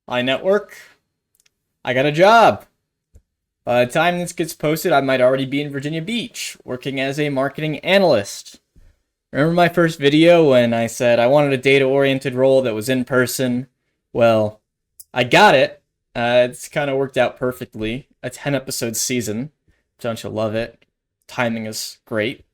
Hi, network. I got a job. By the time this gets posted, I might already be in Virginia Beach, working as a marketing analyst. Remember my first video when I said I wanted a data-oriented role that was in person? Well, I got it. It's kind of worked out perfectly. A 10-episode season. Don't you love it? Timing is great.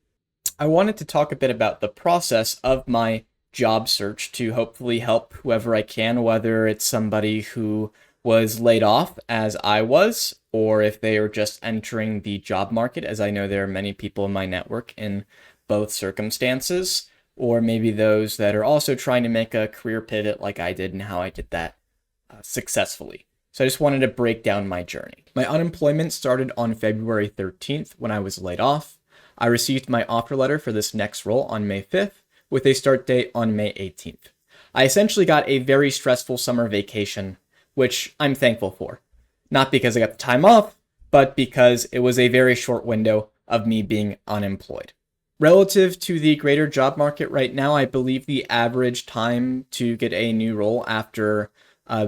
I wanted to talk a bit about the process of my job search to hopefully help whoever I can, whether it's somebody who was laid off as I was, or if they are just entering the job market, as I know there are many people in my network in both circumstances, or maybe those that are also trying to make a career pivot like I did and how I did that successfully. So I just wanted to break down my journey. My unemployment started on February 13th when I was laid off. I received my offer letter for this next role on May 5th with a start date on May 18th. I essentially got a very stressful summer vacation, which I'm thankful for. Not because I got the time off, but because it was a very short window of me being unemployed. Relative to the greater job market right now, I believe the average time to get a new role after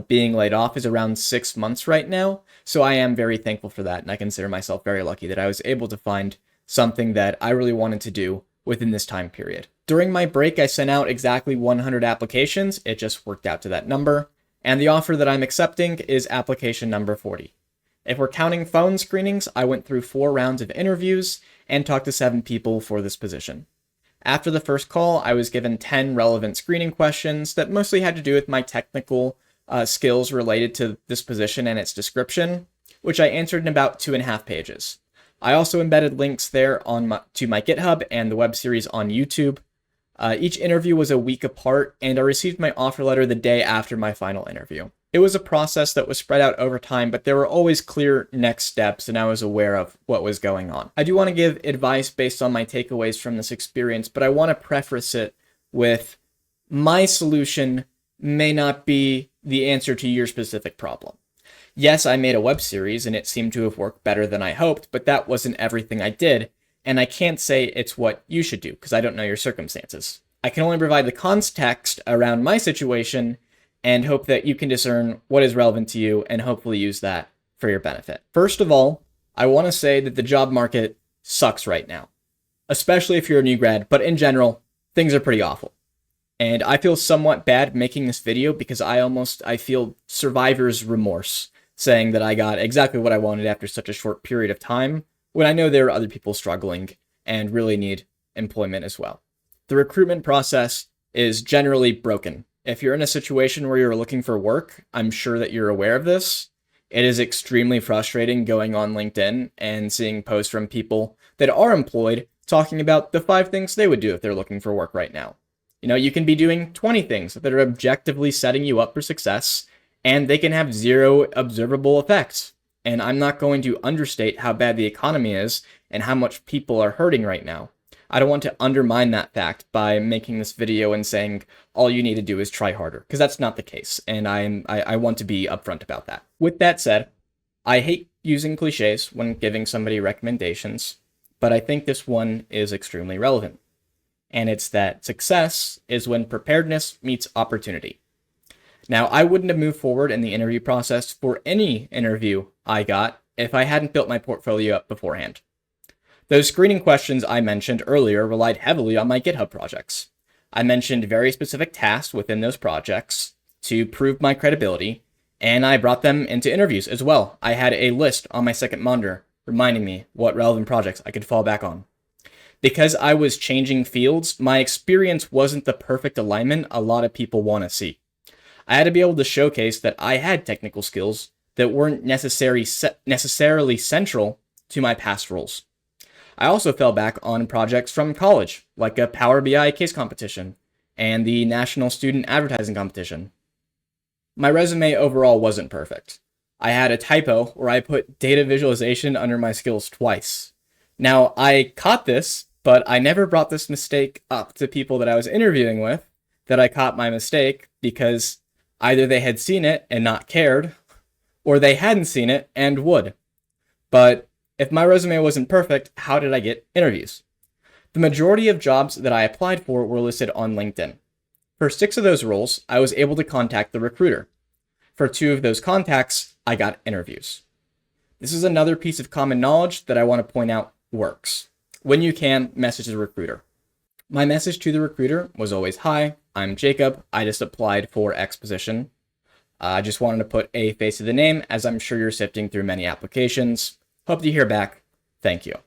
being laid off is around 6 months right now. So I am very thankful for that, and I consider myself very lucky that I was able to find something that I really wanted to do within this time period. During my break, I sent out exactly 100 applications. It just worked out to that number. And the offer that I'm accepting is application number 40. If we're counting phone screenings, I went through 4 rounds of interviews and talked to 7 people for this position. After the first call, I was given 10 relevant screening questions that mostly had to do with my technical skills related to this position and its description, which I answered in about 2.5 pages. I also embedded links there to my GitHub and the web series on YouTube. Each interview was a week apart, and I received my offer letter the day after my final interview. It was a process that was spread out over time, but there were always clear next steps, and I was aware of what was going on. I do want to give advice based on my takeaways from this experience, but I want to preface it with my solution may not be the answer to your specific problem. Yes, I made a web series, and it seemed to have worked better than I hoped, but that wasn't everything I did. And I can't say it's what you should do, because I don't know your circumstances. I can only provide the context around my situation and hope that you can discern what is relevant to you and hopefully use that for your benefit. First of all, I want to say that the job market sucks right now, especially if you're a new grad, but in general, things are pretty awful. And I feel somewhat bad making this video because I feel survivor's remorse saying that I got exactly what I wanted after such a short period of time, when I know there are other people struggling and really need employment as well. The recruitment process is generally broken. If you're in a situation where you're looking for work, I'm sure that you're aware of this. It is extremely frustrating going on LinkedIn and seeing posts from people that are employed talking about the 5 things they would do if they're looking for work right now. You can be doing 20 things that are objectively setting you up for success, and they can have 0 observable effects. And I'm not going to understate how bad the economy is and how much people are hurting right now. I don't want to undermine that fact by making this video and saying all you need to do is try harder, because that's not the case, and I want to be upfront about that. With that said, I hate using cliches when giving somebody recommendations, but I think this one is extremely relevant. And it's that success is when preparedness meets opportunity. Now, I wouldn't have moved forward in the interview process for any interview I got if I hadn't built my portfolio up beforehand. Those screening questions I mentioned earlier relied heavily on my GitHub projects. I mentioned very specific tasks within those projects to prove my credibility, and I brought them into interviews as well. I had a list on my second monitor reminding me what relevant projects I could fall back on. Because I was changing fields, my experience wasn't the perfect alignment a lot of people want to see. I had to be able to showcase that I had technical skills that weren't necessarily central to my past roles. I also fell back on projects from college, like a Power BI case competition and the National Student Advertising Competition. My resume overall wasn't perfect. I had a typo where I put data visualization under my skills twice. Now, I caught this, but I never brought this mistake up to people that I was interviewing with, that I caught my mistake, because either they had seen it and not cared, or they hadn't seen it and would. But if my resume wasn't perfect, how did I get interviews? The majority of jobs that I applied for were listed on LinkedIn. For 6 of those roles, I was able to contact the recruiter. for 2 of those contacts, I got interviews. This is another piece of common knowledge that I want to point out works. When you can, message the recruiter. My message to the recruiter was always, "Hi, I'm Jacob. I just applied for X position. I just wanted to put a face to the name, as I'm sure you're sifting through many applications. Hope to hear back. Thank you."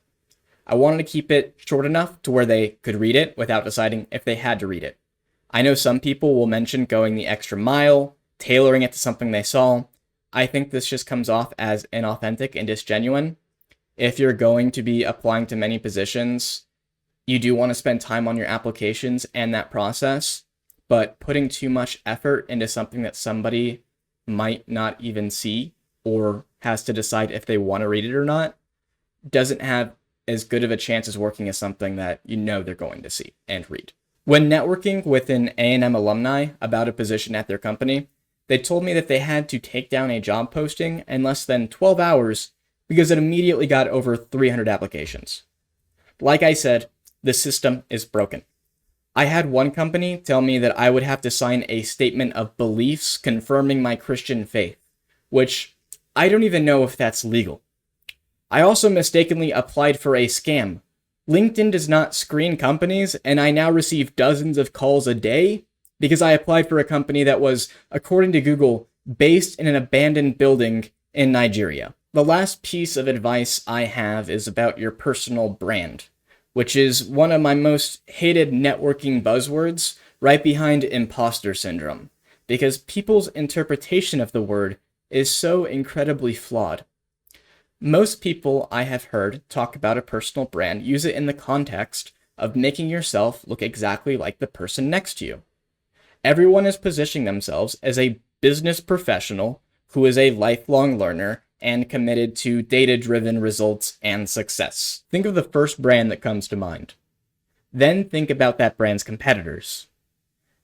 I wanted to keep it short enough to where they could read it without deciding if they had to read it. I know some people will mention going the extra mile, tailoring it to something they saw. I think this just comes off as inauthentic and disgenuine. If you're going to be applying to many positions, you do want to spend time on your applications and that process, but putting too much effort into something that somebody might not even see or has to decide if they want to read it or not doesn't have as good of a chance as working as something that you know they're going to see and read. When networking with an A&M alumni about a position at their company, they told me that they had to take down a job posting in less than 12 hours because it immediately got over 300 applications. Like I said, the system is broken. I had one company tell me that I would have to sign a statement of beliefs confirming my Christian faith, which I don't even know if that's legal. I also mistakenly applied for a scam. LinkedIn does not screen companies, and I now receive dozens of calls a day because I applied for a company that was, according to Google, based in an abandoned building in Nigeria. The last piece of advice I have is about your personal brand, which is one of my most hated networking buzzwords, right behind imposter syndrome, because people's interpretation of the word is so incredibly flawed. Most people I have heard talk about a personal brand use it in the context of making yourself look exactly like the person next to you. Everyone is positioning themselves as a business professional who is a lifelong learner and committed to data-driven results and success. Think of the first brand that comes to mind. Then think about that brand's competitors.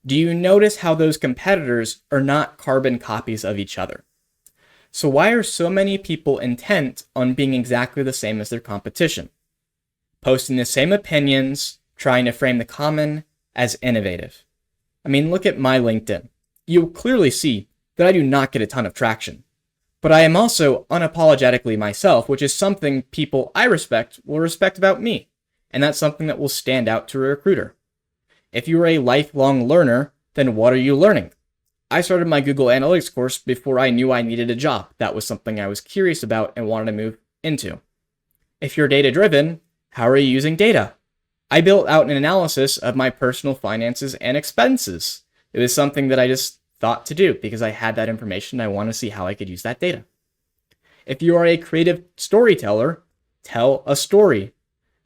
Do you notice how those competitors are not carbon copies of each other? So why are so many people intent on being exactly the same as their competition? Posting the same opinions, trying to frame the common as innovative. I mean, look at my LinkedIn. You'll clearly see that I do not get a ton of traction. But I am also unapologetically myself, which is something people I respect will respect about me. And that's something that will stand out to a recruiter. If you are a lifelong learner, then what are you learning? I started my Google Analytics course before I knew I needed a job. That was something I was curious about and wanted to move into. If you're data-driven, how are you using data? I built out an analysis of my personal finances and expenses. It was something that I just thought to do because I had that information and I want to see how I could use that data. If you are a creative storyteller, tell a story.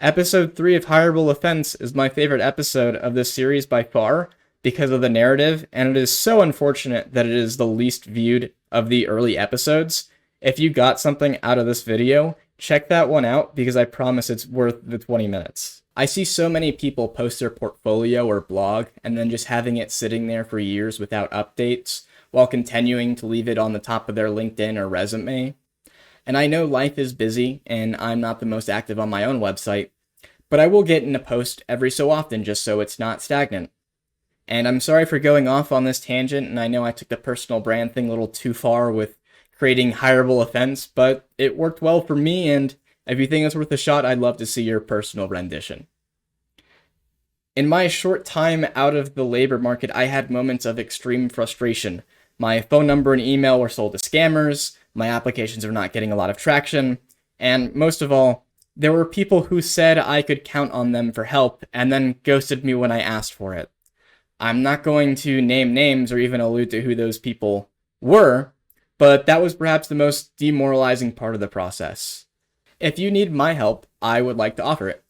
Episode 3 of Hirable Offense is my favorite episode of this series by far because of the narrative, and it is so unfortunate that it is the least viewed of the early episodes. If you got something out of this video, check that one out because I promise it's worth the 20 minutes. I see so many people post their portfolio or blog and then just having it sitting there for years without updates while continuing to leave it on the top of their LinkedIn or resume. And I know life is busy and I'm not the most active on my own website, but I will get in a post every so often just so it's not stagnant. And I'm sorry for going off on this tangent, and I know I took the personal brand thing a little too far with creating Hirable Offense, but it worked well for me, and if you think it's worth a shot, I'd love to see your personal rendition. In my short time out of the labor market, I had moments of extreme frustration. My phone number and email were sold to scammers, my applications are not getting a lot of traction, and most of all, there were people who said I could count on them for help and then ghosted me when I asked for it. I'm not going to name names or even allude to who those people were, but that was perhaps the most demoralizing part of the process. If you need my help, I would like to offer it.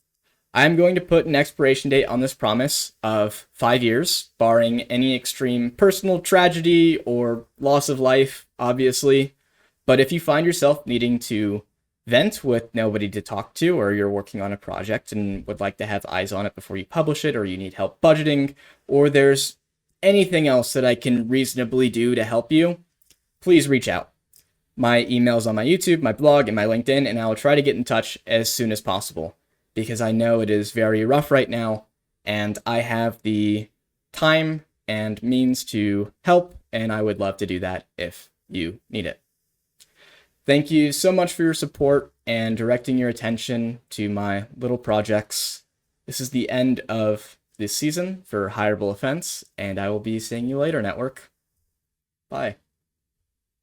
I'm going to put an expiration date on this promise of 5 years, barring any extreme personal tragedy or loss of life, obviously. But if you find yourself needing to vent with nobody to talk to, or you're working on a project and would like to have eyes on it before you publish it, or you need help budgeting, or there's anything else that I can reasonably do to help you, please reach out. My email's on my YouTube, my blog, and my LinkedIn, and I'll try to get in touch as soon as possible, because I know it is very rough right now, and I have the time and means to help, and I would love to do that if you need it. Thank you so much for your support and directing your attention to my little projects. This is the end of this season for Hirable Offense, and I will be seeing you later, network. Bye.